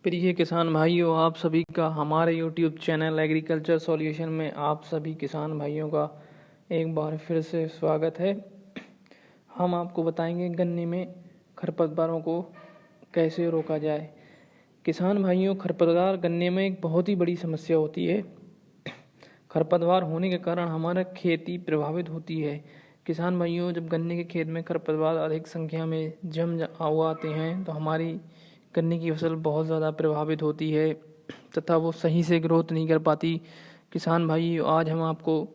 प्रिय किसान भाइयों, आप सभी का हमारे YouTube चैनल एग्रीकल्चर सॉल्यूशन में आप सभी किसान भाइयों का एक बार फिर से स्वागत है। हम आपको बताएंगे गन्ने में खरपतवारों को कैसे रोका जाए। किसान भाइयों, खरपतवार गन्ने में एक बहुत ही बड़ी समस्या होती है। खरपतवार होने के कारण हमारा खेती प्रभावित होती है। किसान भाइयों, जब गन्ने के खेत में खरपतवार अधिक संख्या में जम आते हैं तो हमारी गन्ने की फसल बहुत ज़्यादा प्रभावित होती है तथा वो सही से ग्रोथ नहीं कर पाती। किसान भाई, आज हम आपको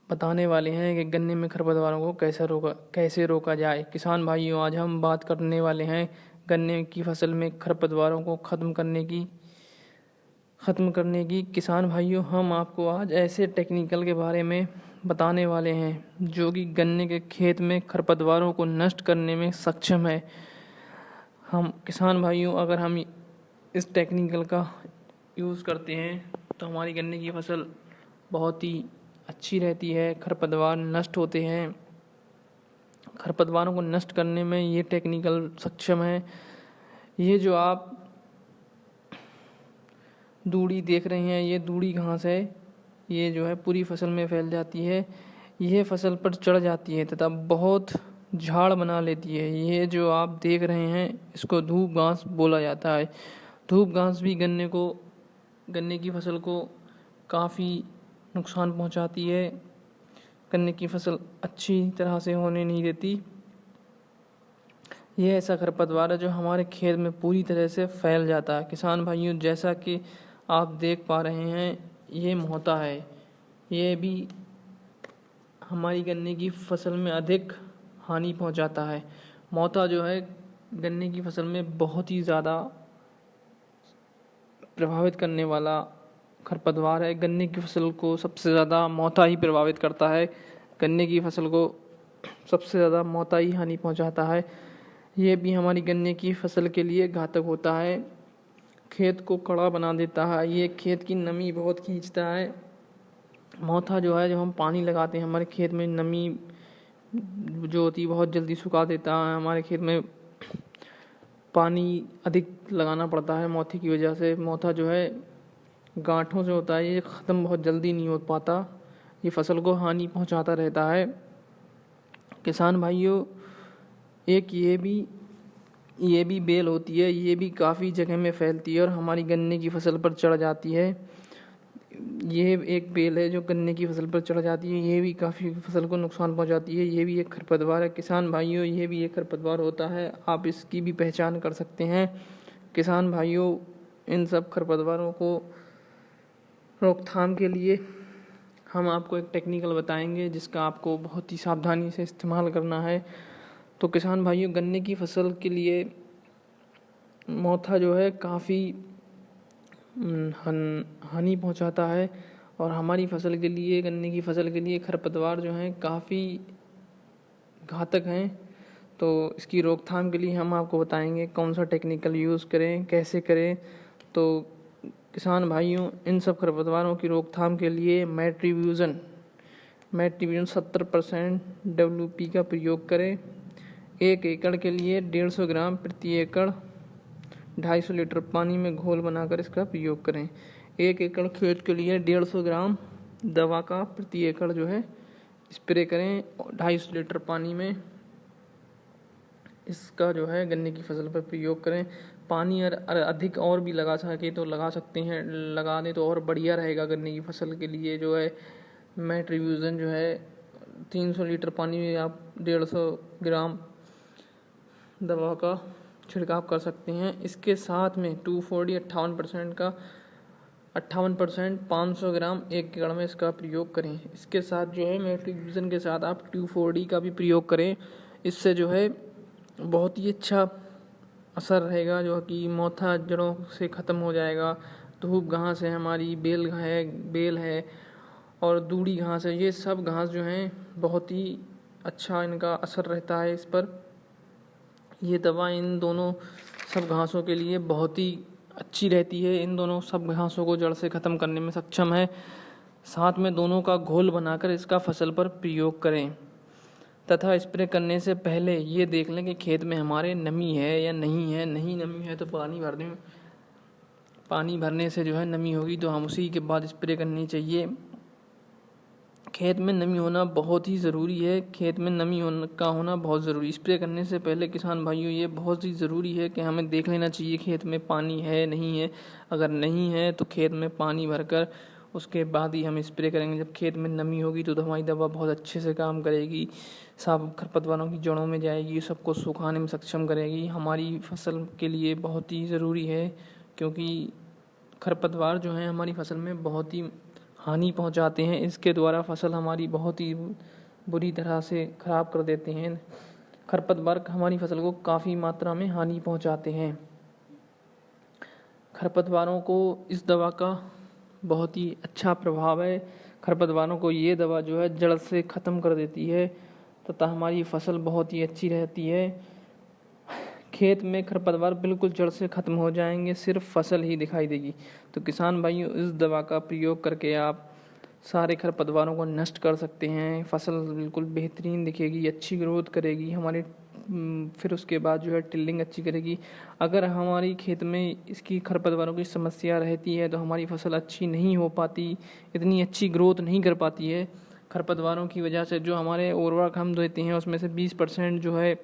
बताने वाले हैं कि गन्ने में खरपतवारों को कैसे रोका जाए। किसान भाइयों, आज हम बात करने वाले हैं गन्ने की फसल में खरपतवारों को ख़त्म करने की। किसान भाइयों, हम आपको आज ऐसे टेक्निकल के बारे में बताने वाले हैं जो कि गन्ने के खेत में खरपतवारों को नष्ट करने में सक्षम है। हम किसान भाइयों, अगर हम इस टेक्निकल का यूज़ करते हैं तो हमारी गन्ने की फसल बहुत ही अच्छी रहती है। खरपतवार नष्ट होते हैं। खरपतवारों को नष्ट करने में ये टेक्निकल सक्षम है। ये जो आप दूड़ी देख रहे हैं, ये दूड़ी घास है। ये जो है पूरी फसल में फैल जाती है। ये फसल पर चढ़ जाती है तथा बहुत झाड़ बना लेती है। ये जो आप देख रहे हैं, इसको धूप घास बोला जाता है। धूप घास भी गन्ने की फसल को काफ़ी नुकसान पहुंचाती है। गन्ने की फसल अच्छी तरह से होने नहीं देती। ये ऐसा खरपतवार है जो हमारे खेत में पूरी तरह से फैल जाता है। किसान भाइयों, जैसा कि आप देख पा रहे हैं, ये मोहता है। ये भी हमारी गन्ने की फसल में अधिक हानि पहुंचाता है। मोहता जो है गन्ने की फसल में बहुत ही ज़्यादा प्रभावित करने वाला खरपतवार है। गन्ने की फसल को सबसे ज़्यादा मोहता ही प्रभावित करता है। गन्ने की फसल को सबसे ज़्यादा मोहता ही हानि पहुंचाता है। ये भी हमारी गन्ने की फसल के लिए घातक होता है। खेत को कड़ा बना देता है। ये खेत की नमी बहुत खींचता है। मोहता जो है, जब हम पानी लगाते हैं हमारे खेत में, नमी जो होती है बहुत जल्दी सुखा देता है। हमारे खेत में पानी अधिक लगाना पड़ता है मोहते की वजह से। मोहता जो है गांठों से होता है, ये ख़त्म बहुत जल्दी नहीं हो पाता। ये फसल को हानि पहुंचाता रहता है। किसान भाइयों, एक ये भी बेल होती है। ये भी काफ़ी जगह में फैलती है और हमारी गन्ने की फसल पर चढ़ जाती है। ये एक बेल है जो गन्ने की फसल पर चढ़ जाती है। ये भी काफ़ी फसल को नुकसान पहुंचाती है। ये भी एक खरपतवार है। किसान भाइयों, ये भी एक खरपतवार होता है। आप इसकी भी पहचान कर सकते हैं। किसान भाइयों, इन सब खरपतवारों को रोकथाम के लिए हम आपको एक टेक्निकल बताएंगे जिसका आपको बहुत ही सावधानी से इस्तेमाल करना है। तो किसान भाइयों, गन्ने की फसल के लिए मोहता जो है काफ़ी हानि पहुंचाता है और हमारी फसल के लिए, गन्ने की फसल के लिए खरपतवार जो हैं काफ़ी घातक हैं। तो इसकी रोकथाम के लिए हम आपको बताएंगे कौन सा टेक्निकल यूज़ करें, कैसे करें। तो किसान भाइयों, इन सब खरपतवारों की रोकथाम के लिए मेट्रिब्यूज़न 70% WP का प्रयोग करें। 1 एकड़ के लिए 150 ग्राम प्रति एकड़ 250 लीटर पानी में घोल बनाकर इसका प्रयोग करें। 1 एकड़ खेत के लिए 150 ग्राम दवा का प्रति एकड़ जो है स्प्रे करें। 250 लीटर पानी में इसका जो है गन्ने की फसल पर प्रयोग करें। पानी अधिक और भी लगा सके तो लगा सकते हैं, लगा दें तो और बढ़िया रहेगा। गन्ने की फसल के लिए जो है मेट्रिब्यूज़न जो है 300 लीटर पानी में आप 150 ग्राम दवा का छिड़काव कर सकते हैं। इसके साथ में 240 58% 500 ग्राम 1 एकड़ में इसका प्रयोग करें। इसके साथ जो है मेट्रिब्यूज़न के साथ आप 240 का भी प्रयोग करें। इससे जो है बहुत ही अच्छा असर रहेगा, जो कि मोहता जड़ों से ख़त्म हो जाएगा। धूप घास है, हमारी बेल है और दूड़ी घास है। ये सब घास जो हैं बहुत ही अच्छा इनका असर रहता है इस पर। ये दवा इन दोनों सब घासों के लिए बहुत ही अच्छी रहती है। इन दोनों सब घासों को जड़ से ख़त्म करने में सक्षम है। साथ में दोनों का घोल बनाकर इसका फसल पर प्रयोग करें। तथा स्प्रे करने से पहले ये देख लें कि खेत में हमारे नमी है या नहीं है। नहीं नमी है तो पानी भर दें, पानी भरने से जो है नमी होगी तो हम उसी के बाद स्प्रे करनी चाहिए। खेत में नमी होना बहुत ही ज़रूरी है, खेत में नमी होना बहुत ज़रूरी। स्प्रे करने से पहले किसान भाइयों ये बहुत ही ज़रूरी है कि हमें देख लेना चाहिए खेत में पानी है नहीं है। अगर नहीं है तो खेत में पानी भरकर उसके बाद ही हम स्प्रे करेंगे। जब खेत में नमी होगी तो हमारी दवा बहुत अच्छे से काम करेगी, सब खरपतवारों की जड़ों में जाएगी, सबको सुखाने में सक्षम करेगी। हमारी फसल के लिए बहुत ही ज़रूरी है, क्योंकि खरपतवार जो हैं हमारी फसल में बहुत ही हानि पहुंचाते हैं। इसके द्वारा फसल हमारी बहुत ही बुरी तरह से ख़राब कर देते हैं। खरपतवार हमारी फसल को काफ़ी मात्रा में हानि पहुंचाते हैं। खरपतवारों को इस दवा का बहुत ही अच्छा प्रभाव है। खरपतवारों को ये दवा जो है जड़ से ख़त्म कर देती है तथा हमारी फसल बहुत ही अच्छी रहती है। खेत में खरपतवार बिल्कुल जड़ से ख़त्म हो जाएंगे, सिर्फ फसल ही दिखाई देगी। तो किसान भाइयों इस दवा का प्रयोग करके आप सारे खरपतवारों को नष्ट कर सकते हैं। फसल बिल्कुल बेहतरीन दिखेगी, अच्छी ग्रोथ करेगी हमारी, फिर उसके बाद जो है टिल्लिंग अच्छी करेगी। अगर हमारी खेत में इसकी खरपतवारों की समस्या रहती है तो हमारी फसल अच्छी नहीं हो पाती, इतनी अच्छी ग्रोथ नहीं कर पाती है। खरपतवारों की वजह से जो हमारे उर्वरक हम देते हैं उसमें से 20% जो है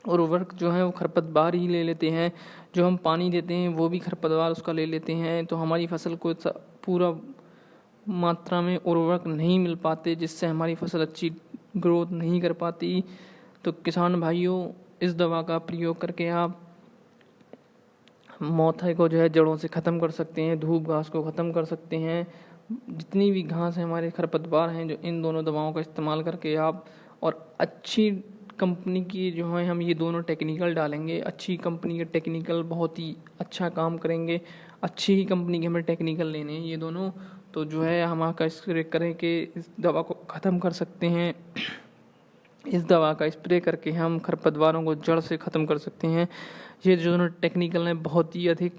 उर्वरक जो है वो खरपतवार ही ले लेते हैं। जो हम पानी देते हैं वो भी खरपतवार उसका ले लेते हैं। तो हमारी फसल को पूरा मात्रा में उर्वरक नहीं मिल पाते, जिससे हमारी फसल अच्छी ग्रोथ नहीं कर पाती। तो किसान भाइयों इस दवा का प्रयोग करके आप मोथे को जो है जड़ों से ख़त्म कर सकते हैं, धूप घास को ख़त्म कर सकते हैं। जितनी भी घास है हमारे खरपतवार हैं जो इन दोनों दवाओं का इस्तेमाल करके आप, और अच्छी कंपनी की जो है हम ये दोनों टेक्निकल डालेंगे। अच्छी कंपनी के टेक्निकल बहुत ही अच्छा काम करेंगे। अच्छी ही कंपनी के हमें टेक्निकल लेने हैं ये दोनों, तो जो है हम आकर स्प्रे करें कि इस दवा को ख़त्म कर सकते हैं। इस दवा का स्प्रे करके हम खरपतवारों को जड़ से ख़त्म कर सकते हैं। ये जो दोनों टेक्निकल हैं बहुत ही अधिक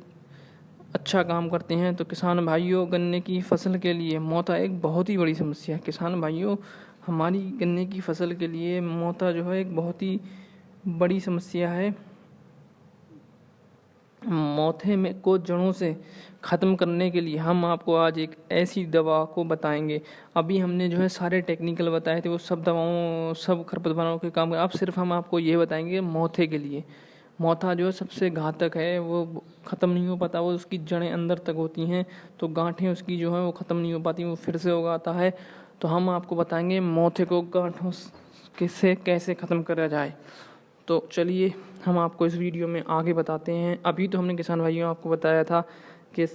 अच्छा काम करते हैं। तो किसान भाइयों गन्ने की फसल के लिए मोथा एक बहुत ही बड़ी समस्या है। किसान भाइयों हमारी गन्ने की फसल के लिए मोथा जो है एक बहुत ही बड़ी समस्या है। मोथे में को जड़ों से ख़त्म करने के लिए हम आपको आज एक ऐसी दवा को बताएंगे। अभी हमने जो है सारे टेक्निकल बताए थे, वो सब दवाओं सब खरपतवारों के काम। अब सिर्फ हम आपको ये बताएंगे मोथे के लिए। मोथा जो है सबसे घातक है, वो ख़त्म नहीं हो पाता, वो उसकी जड़ें अंदर तक होती हैं तो गांठें उसकी जो है वो ख़त्म नहीं हो पाती, वो फिर से उगाता है। तो हम आपको बताएंगे मोथे को गांठों से कैसे ख़त्म करा जाए। तो चलिए हम आपको इस वीडियो में आगे बताते हैं। अभी तो हमने किसान भाइयों आपको बताया था कि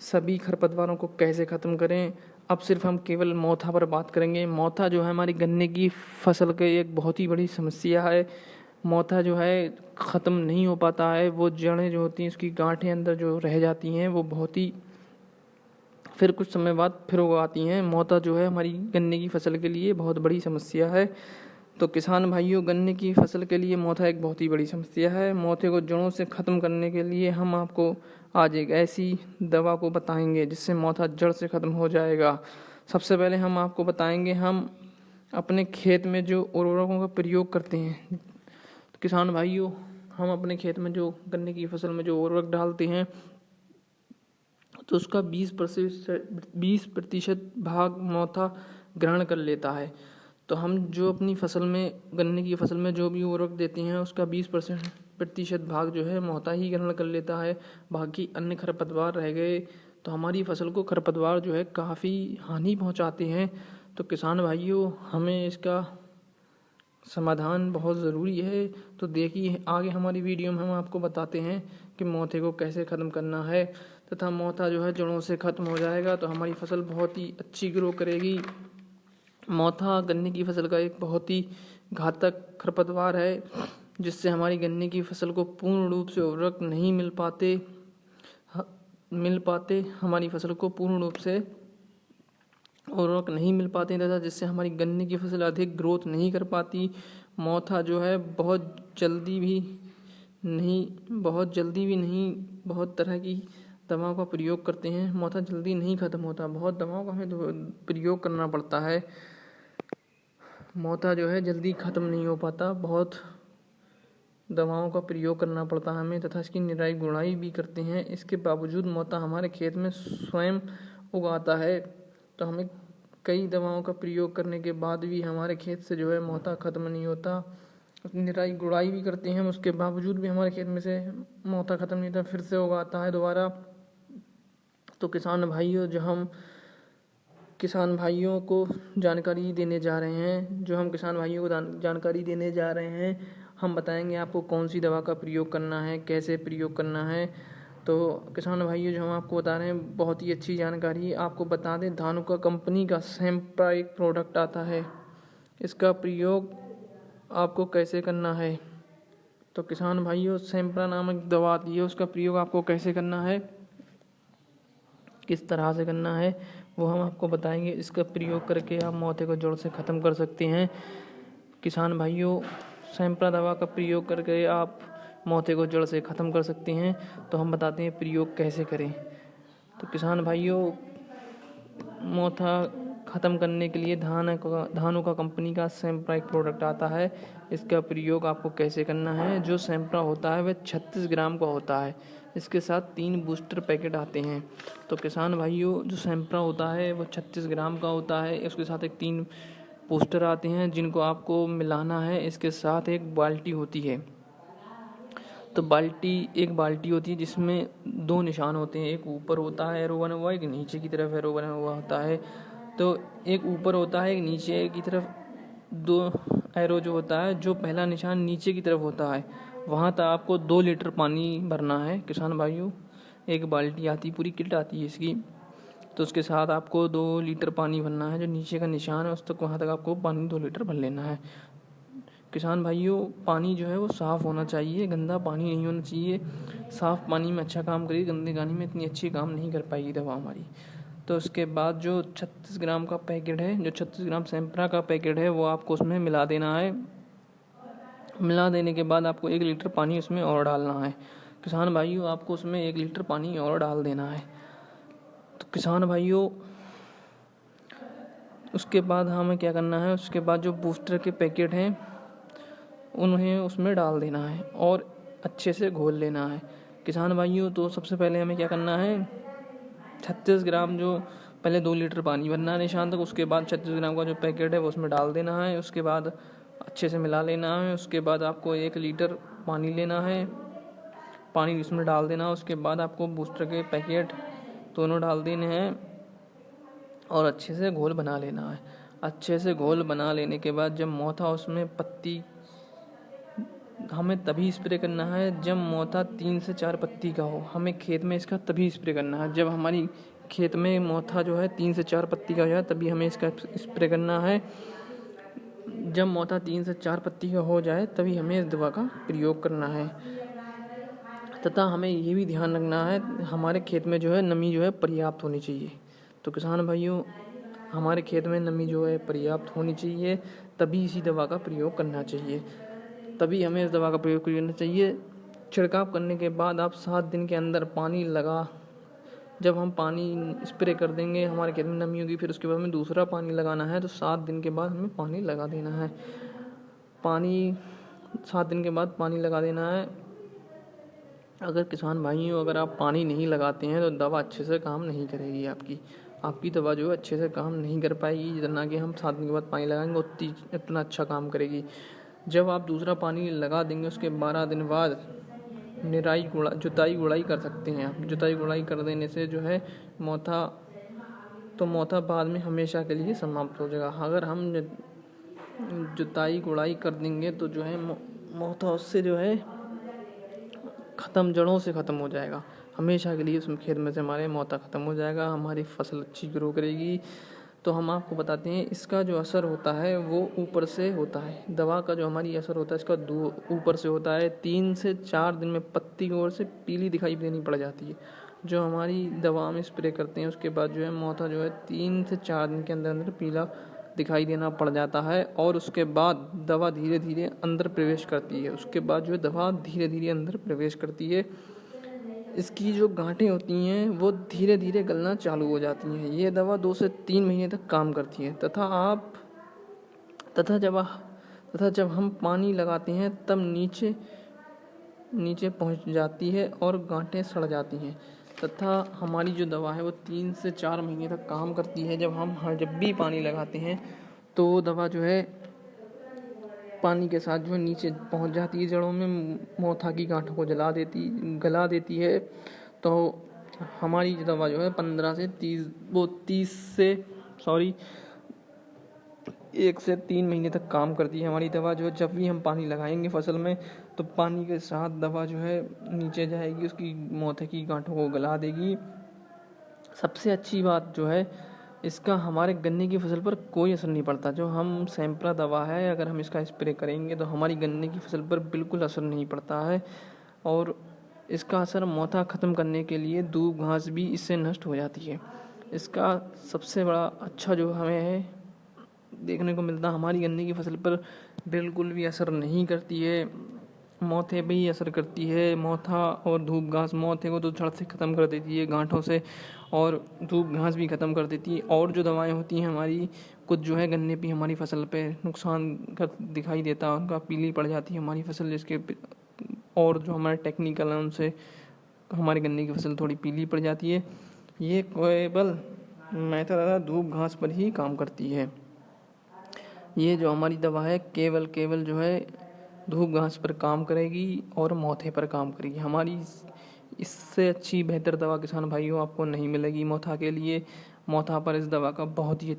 सभी खरपतवारों को कैसे ख़त्म करें। अब सिर्फ हम केवल मोथा पर बात करेंगे। मोथा जो है हमारी गन्ने की फसल की एक बहुत ही बड़ी समस्या है। मोथा जो है ख़त्म नहीं हो पाता है, वो जड़ें जो होती हैं उसकी गांठें अंदर जो रह जाती हैं वो बहुत ही फिर कुछ समय बाद फिर उगाती हैं। मोथा जो है हमारी गन्ने की फसल के लिए बहुत बड़ी समस्या है। तो किसान भाइयों गन्ने की फसल के लिए मोथा एक बहुत ही बड़ी समस्या है। मोथे को जड़ों से ख़त्म करने के लिए हम आपको आज एक ऐसी दवा को बताएंगे जिससे मोथा जड़ से ख़त्म हो जाएगा। सबसे पहले हम आपको बताएंगे हम अपने खेत में जो उर्वरकों का प्रयोग करते हैं। तो किसान भाइयों हम अपने खेत में जो गन्ने की फसल में जो उर्वरक डालते हैं तो उसका 20% भाग मोथा ग्रहण कर लेता है। तो हम जो अपनी फसल में गन्ने की फसल में जो भी उर्वरक देते हैं उसका 20% भाग जो है मोथा ही ग्रहण कर लेता है। बाकी अन्य खरपतवार रह गए तो हमारी फसल को खरपतवार जो है काफ़ी हानि पहुंचाते हैं। तो किसान भाइयों हमें इसका समाधान बहुत ज़रूरी है। तो देखिए आगे हमारी वीडियो में हम आपको बताते हैं कि मोथे को कैसे ख़त्म करना है तथा मोथा जो है जड़ों से ख़त्म हो जाएगा तो हमारी फसल बहुत ही अच्छी ग्रो करेगी। मोथा गन्ने की फसल का एक बहुत ही घातक खरपतवार है जिससे हमारी गन्ने की फसल को पूर्ण रूप से उर्वरक नहीं मिल पाते हमारी फसल को पूर्ण रूप से उर्वरक नहीं मिल पाते तथा जिससे हमारी गन्ने की फसल अधिक ग्रोथ नहीं कर पाती। मोथा जो है बहुत जल्दी भी नहीं बहुत तरह की दवाओं का प्रयोग करते हैं। मोथा जल्दी नहीं ख़त्म होता, बहुत दवाओं का हमें प्रयोग करना पड़ता है। मोथा जो है जल्दी ख़त्म नहीं हो पाता, बहुत दवाओं का प्रयोग करना पड़ता है हमें तथा इसकी निराई गुड़ाई भी करते हैं। इसके बावजूद मोथा हमारे खेत में स्वयं उगाता है, तो हमें कई दवाओं का प्रयोग करने के बाद भी हमारे खेत से जो है मोथा ख़त्म नहीं होता। निराई गुड़ाई भी करते हैं, उसके बावजूद भी हमारे खेत में से मोथा ख़त्म नहीं होता, फिर से उगाता है दोबारा। तो किसान भाइयों को जानकारी देने जा रहे हैं, जानकारी देने जा रहे हैं। हम बताएंगे आपको कौन सी दवा का प्रयोग करना है, कैसे प्रयोग करना है। तो किसान भाइयों, जो हम आपको बता रहे हैं बहुत ही अच्छी जानकारी। आपको बता दें, धानुका कंपनी का सैंप्रा एक प्रोडक्ट आता है, इसका प्रयोग आपको कैसे करना है। तो किसान भाइयों, सैंप्रा नामक दवा आती है, उसका प्रयोग आपको कैसे करना है, किस तरह से करना है, वो हम आपको बताएंगे। इसका प्रयोग करके आप मोथे को जड़ से ख़त्म कर सकते हैं। किसान भाइयों, सैंप्रा दवा का प्रयोग करके आप मोथे को जड़ से ख़त्म कर सकते हैं। तो हम बताते हैं प्रयोग कैसे करें। तो किसान भाइयों, मोथा ख़त्म करने के लिए धानुका कंपनी का सैंप्रा एक प्रोडक्ट आता है, इसका प्रयोग आपको कैसे करना है। जो सैंप्रा होता है वह 36 ग्राम का होता है, इसके साथ 3 बूस्टर पैकेट आते हैं। तो किसान भाइयों, जो सैंप्रा होता है वो 36 ग्राम का होता है, उसके साथ 3 बूस्टर आते हैं जिनको आपको मिलाना है। इसके साथ एक बाल्टी होती है, तो एक बाल्टी होती है जिसमें 2 निशान होते हैं, एक ऊपर होता है एरो बना हुआ, एक नीचे की तरफ एरो बना हुआ होता है। तो एक ऊपर होता है, एक नीचे की तरफ 2 एरो जो होता है, जो पहला निशान नीचे की तरफ होता है वहाँ तक आपको 2 लीटर पानी भरना है। किसान भाइयों, एक बाल्टी आती, पूरी किट आती है इसकी, तो उसके साथ आपको 2 लीटर पानी भरना है। जो नीचे का निशान है उस तक, वहाँ तक आपको पानी 2 लीटर भर लेना है। किसान भाइयों, पानी जो है वो साफ़ होना चाहिए, गंदा पानी नहीं होना चाहिए। साफ़ पानी में अच्छा काम करेगी, गंदे पानी में इतनी अच्छी काम नहीं कर पाएगी दवा हमारी। तो उसके बाद जो 36 ग्राम का पैकेट है, जो 36 ग्राम सैंप्रा का पैकेट है, वो आपको उसमें मिला देना है। मिला देने के बाद आपको 1 लीटर पानी उसमें और डालना है। किसान भाइयों, आपको उसमें 1 लीटर पानी और डाल देना है। तो किसान भाइयों, उसके बाद हमें क्या करना है, उसके बाद जो बूस्टर के पैकेट हैं उन्हें उसमें डाल देना है और अच्छे से घोल लेना है। किसान भाइयों, तो सबसे पहले हमें क्या करना है, 36 ग्राम जो पहले 2 लीटर पानी भरना है निशान तक, उसके बाद 36 ग्राम का जो पैकेट है वो उसमें डाल देना है। उसके बाद अच्छे से मिला लेना है। उसके बाद आपको 1 लीटर पानी लेना है, पानी उसमें डाल देना है। उसके बाद आपको बूस्टर के पैकेट दोनों डाल देने हैं और अच्छे से घोल बना लेना है। अच्छे से घोल बना लेने के बाद जब मोथा उसमें पत्ती, हमें तभी स्प्रे करना है जब मोथा 3 से 4 पत्ती का हो। हमें खेत में इसका तभी स्प्रे करना है जब हमारी खेत में मोथा जो है 3 से 4 पत्ती का हो जाए, तभी हमें इसका स्प्रे करना है। जब मोथा 3 से 4 पत्ती का हो जाए तभी हमें इस दवा का प्रयोग करना है। तथा हमें ये भी ध्यान रखना है, हमारे खेत में जो है नमी जो है पर्याप्त होनी चाहिए। तो किसान भाइयों, हमारे खेत में नमी जो है पर्याप्त होनी चाहिए, तभी इसी दवा का प्रयोग करना चाहिए। तभी हमें इस दवा का प्रयोग करना चाहिए। छिड़काव करने के बाद आप 7 दिन के अंदर पानी जब हम पानी स्प्रे कर देंगे, हमारे खेत में नमी होगी, फिर उसके बाद हमें दूसरा पानी लगाना है, तो 7 दिन के बाद हमें पानी लगा देना है। 7 दिन के बाद पानी लगा देना है। अगर किसान भाइयों, अगर आप पानी नहीं लगाते हैं तो दवा अच्छे से काम नहीं करेगी, आपकी दवा जो है अच्छे से काम नहीं कर पाएगी। जितना कि हम 7 दिन के बाद पानी लगाएंगे इतना अच्छा काम करेगी। जब आप दूसरा पानी लगा देंगे, उसके 12 दिन बाद जुताई गुड़ाई कर सकते हैं आप। जुताई गुड़ाई कर देने से जो है मोथा बाद में हमेशा के लिए समाप्त हो जाएगा। अगर हम जुताई गुड़ाई कर देंगे तो जो है मोथा उससे जो है जड़ों से ख़त्म हो जाएगा, हमेशा के लिए उसमें खेत में से हमारे मोथा ख़त्म हो जाएगा, हमारी फसल अच्छी ग्रो करेगी। तो हम आपको बताते हैं, इसका जो असर होता है वो ऊपर से होता है। दवा का जो हमारी असर होता है इसका ऊपर से होता है। 3 से 4 दिन में पत्ती की ओर से पीली दिखाई देनी पड़ जाती है। जो हमारी दवा में स्प्रे करते हैं उसके बाद जो है मोथा जो है 3 से 4 दिन के अंदर अंदर पीला दिखाई देना पड़ जाता है और उसके बाद दवा धीरे धीरे अंदर प्रवेश करती है। उसके बाद जो है दवा धीरे धीरे अंदर प्रवेश करती है। इसकी जो गांठें होती हैं वो धीरे धीरे गलना चालू हो जाती हैं। ये दवा 2 से 3 महीने तक काम करती है तथा तथा जब हम पानी लगाते हैं तब नीचे पहुंच जाती है और गांठें सड़ जाती हैं। तथा हमारी जो दवा है वो 3 से 4 महीने तक काम करती है। जब भी पानी लगाते हैं तो वो दवा जो है पानी के साथ जो है नीचे पहुंच जाती है जड़ों में, मोथा की गांठों को गला देती है। तो हमारी दवा जो है 1 से 3 महीने तक काम करती है हमारी दवा जो है। जब भी हम पानी लगाएंगे फसल में तो पानी के साथ दवा जो है नीचे जाएगी, उसकी मोथे की गांठों को गला देगी। सबसे अच्छी बात जो है इसका हमारे गन्ने की फसल पर कोई असर नहीं पड़ता। जो हम सैंप्रा दवा है, अगर हम इसका स्प्रे करेंगे तो हमारी गन्ने की फसल पर बिल्कुल असर नहीं पड़ता है। और इसका असर मोथा ख़त्म करने के लिए दूब घास भी इससे नष्ट हो जाती है। इसका सबसे बड़ा अच्छा जो हमें है देखने को मिलता, हमारी गन्ने की फसल पर बिल्कुल भी असर नहीं करती है, मोथे पे ही असर करती है। मोथा और धूप घास, मोथे को तो जड़ से ख़त्म कर देती है गांठों से, और धूप घास भी ख़त्म कर देती है। और जो दवाएं होती हैं हमारी, कुछ जो है गन्ने पे हमारी फसल पे नुकसान कर दिखाई देता है, उनका पीली पड़ जाती है हमारी फसल, और जो हमारे टेक्निकल है उनसे हमारी गन्ने की फसल थोड़ी पीली पड़ जाती है। ये केवल मेथड धूप घास पर ही काम करती है। ये जो हमारी दवा है केवल जो है धूप घास पर काम करेगी और मोथे पर काम करेगी। हमारी इससे अच्छी बेहतर दवा किसान भाइयों आपको नहीं मिलेगी मोथा के लिए। मोथा पर इस दवा का बहुत ही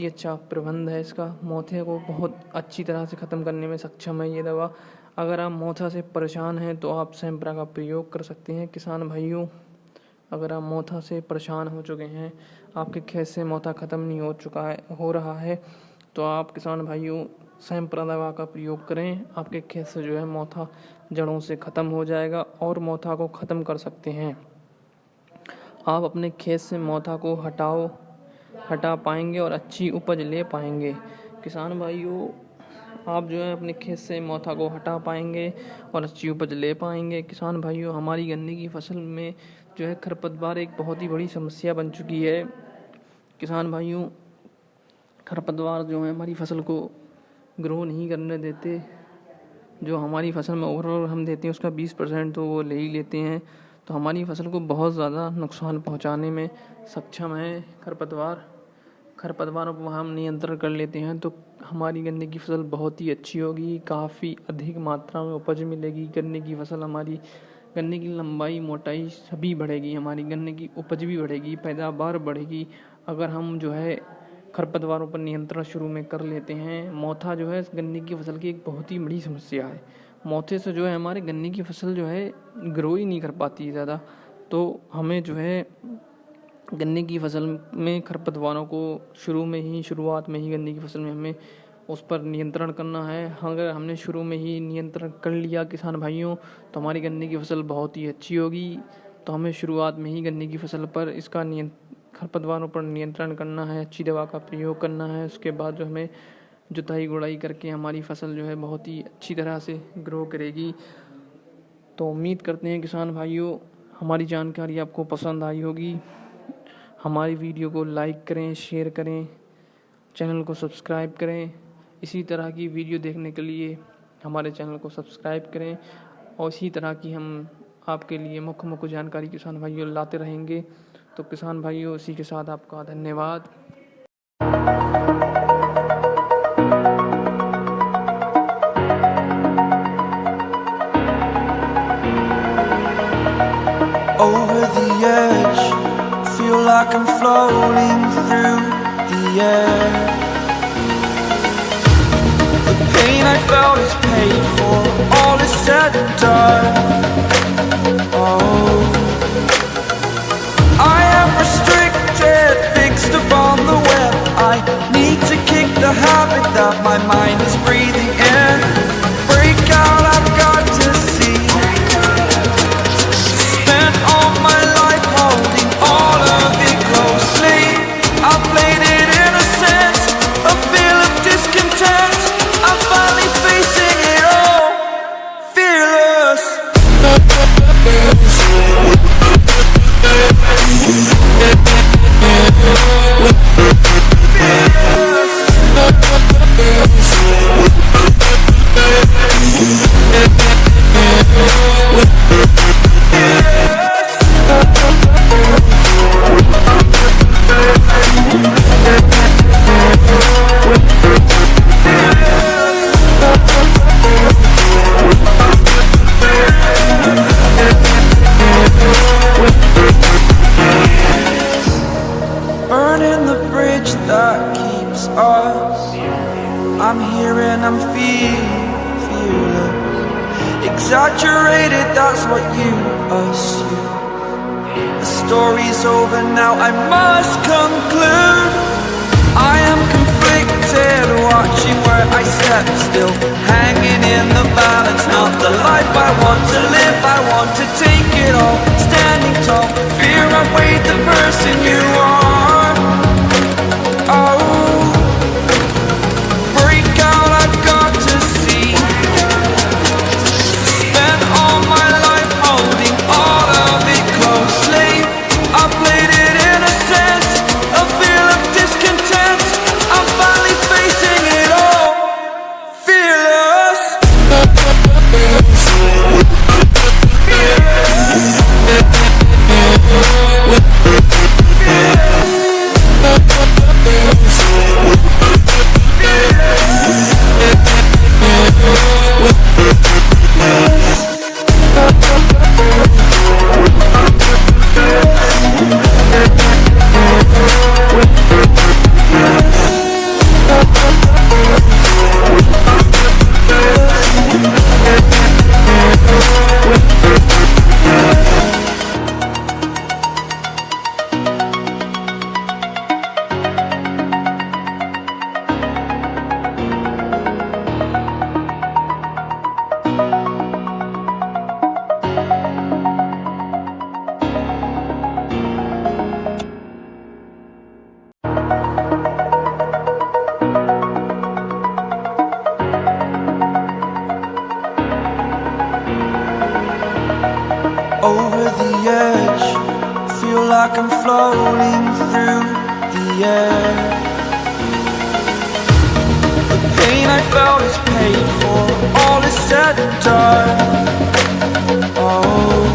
अच्छा प्रबंध है। इसका मोथे को बहुत अच्छी तरह से ख़त्म करने में सक्षम है ये दवा। अगर आप मोथा से परेशान हैं तो आप सैंप्रा का प्रयोग कर सकते हैं किसान भाइयों। अगर आप मोथा से परेशान हो चुके हैं, आपके खेत से मोथा ख़त्म नहीं हो रहा है, तो आप किसान भाइयों सैंप्रा दवा का प्रयोग करें। आपके खेत से जो है मोथा जड़ों से ख़त्म हो जाएगा और मोथा को ख़त्म कर सकते हैं। आप अपने खेत से मोथा को हटा पाएंगे और अच्छी उपज ले पाएंगे। किसान भाइयों आप जो है अपने खेत से मोथा को हटा पाएंगे और अच्छी उपज ले पाएंगे। किसान भाइयों हमारी गन्ने की फसल में जो है खरपतवार एक बहुत ही बड़ी समस्या बन चुकी है। किसान भाइयों खरपतवार जो है हमारी फसल को ग्रो नहीं करने देते। जो हमारी फसल में ओवरऑल हम देते हैं उसका 20% तो वो ले ही लेते हैं, तो हमारी फसल को बहुत ज़्यादा नुकसान पहुंचाने में सक्षम है खरपतवारों को हम नियंत्रण कर लेते हैं तो हमारी गन्ने की फसल बहुत ही अच्छी होगी, काफ़ी अधिक मात्रा में उपज मिलेगी। गन्ने की फसल हमारी, गन्ने की लंबाई मोटाई सभी बढ़ेगी, हमारी गन्ने की उपज भी बढ़ेगी, पैदावार बढ़ेगी। अगर हम जो है खरपतवारों पर नियंत्रण शुरू में कर लेते हैं। मोथा जो है गन्ने की फसल की एक बहुत ही बड़ी समस्या है। मोथे से जो है हमारे गन्ने की फसल जो है ग्रो ही नहीं कर पाती है ज़्यादा। तो हमें जो है गन्ने की फसल में खरपतवारों को शुरुआत में ही गन्ने की फसल में हमें उस पर नियंत्रण करना है। अगर हमने शुरू में ही नियंत्रण कर लिया किसान भाइयों तो हमारी गन्ने की फसल बहुत ही अच्छी होगी। तो हमें शुरुआत में ही गन्ने की फसल पर खरपतवारों पर नियंत्रण करना है, अच्छी दवा का प्रयोग करना है। उसके बाद जो हमें जुताई गुड़ाई करके हमारी फसल जो है बहुत ही अच्छी तरह से ग्रो करेगी। तो उम्मीद करते हैं किसान भाइयों हमारी जानकारी आपको पसंद आई होगी। हमारी वीडियो को लाइक करें, शेयर करें, चैनल को सब्सक्राइब करें। इसी तरह की वीडियो देखने के लिए हमारे चैनल को सब्सक्राइब करें और इसी तरह की हम आपके लिए मुख्य जानकारी किसान भाइयों लाते रहेंगे। तो किसान भाइयों इसी के साथ आपका धन्यवाद। Over the edge, feel like I'm floating through the air. The pain I felt is paid for, all is said and done. Oh, I am restricted, fixed upon the web. I need to kick the habit that my mind is breathing in. Break out, I've got to see. Spent all my life holding all of it closely. I played it innocent, a feel of discontent. I'm finally facing it all, fearless. Fearless. exaggerated, that's what you assume. The story's over now, I must conclude. I am conflicted, watching where I step still, hanging in the balance. Not the life I want to live, I want to take it all. Standing tall, fear I weighed the person you are. Oh, break out, I've got to see. Spent all my life holding all of it closely. I played it innocent, a feel of discontent. I'm finally facing it all, fearless. Over the edge, feel like I'm floating through the air. The pain I felt is paid for, all is said and done. Oh,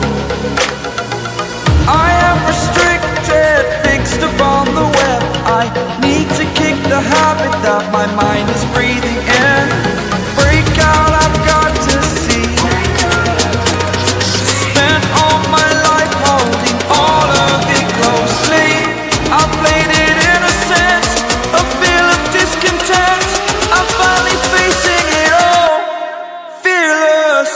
I am restricted, fixed upon the web. I need to kick the habit that my mind is breathing in. Break out, I've got to see. Spent all my life holding all of it closely. I played it innocent, a feel of discontent. I'm finally facing it all, fearless.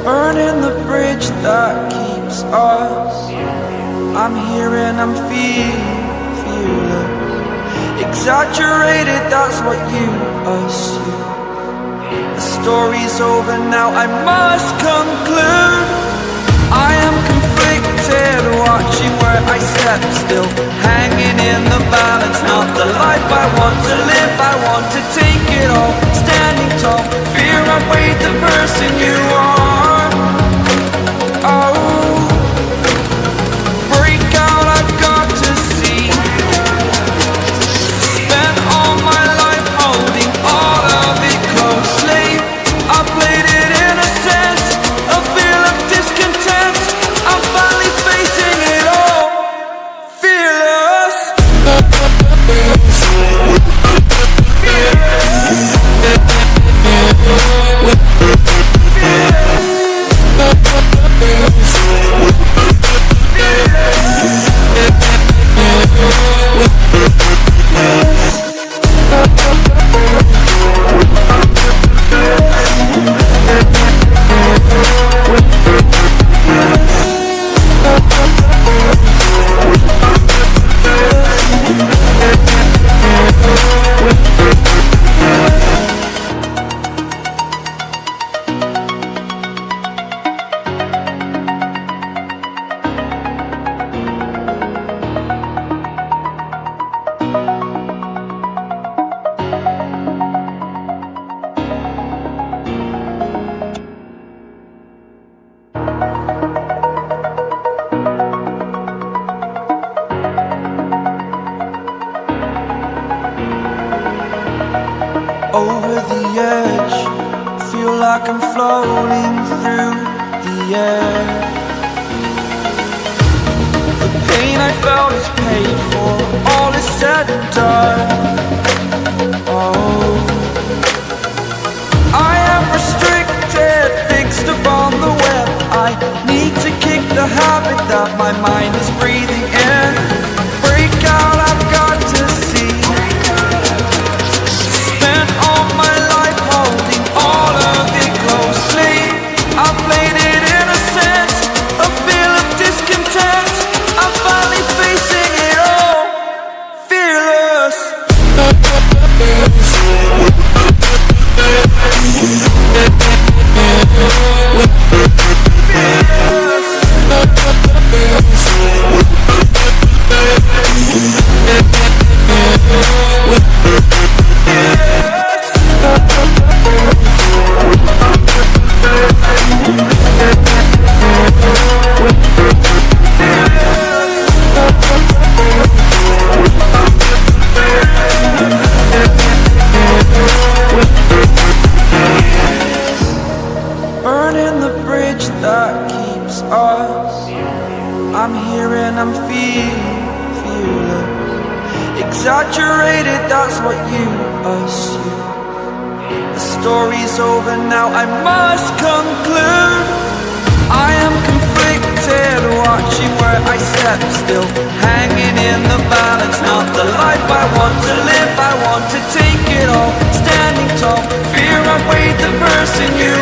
Burning the bridge that keeps us. I'm here and I'm feeling fearless. Exaggerated, that's what you assume. The story's over now, I must conclude. I am conflicted, watching where I step still, hanging in the balance. Not the life I want to live, I want to take it all. Standing tall, fear I weighed the person you are. Oh, break out, I've got to see. Spent all my life holding all of it closely. I played it innocent, a feel of discontent. I'm finally facing it all, fearless. over the edge. Feel like I'm floating through the air. The pain I felt is paid for, all is said and done. Oh, I am restricted, fixed upon the web. I need to kick the habit that my mind is breathing in. Break out, I've got to see. Spent all my life holding all of it closely. I played it innocent, a feel of discontent. I'm finally facing it all, fearless. Burning the bridge that keeps us. I'm here and I'm feeling fearless. Exaggerated, that's what you assume. The story's over now, I must conclude. I am conflicted, watching where I step still, hanging in the balance. Not the life I want to live, I want to take it all. Standing tall, fear I weighed the person you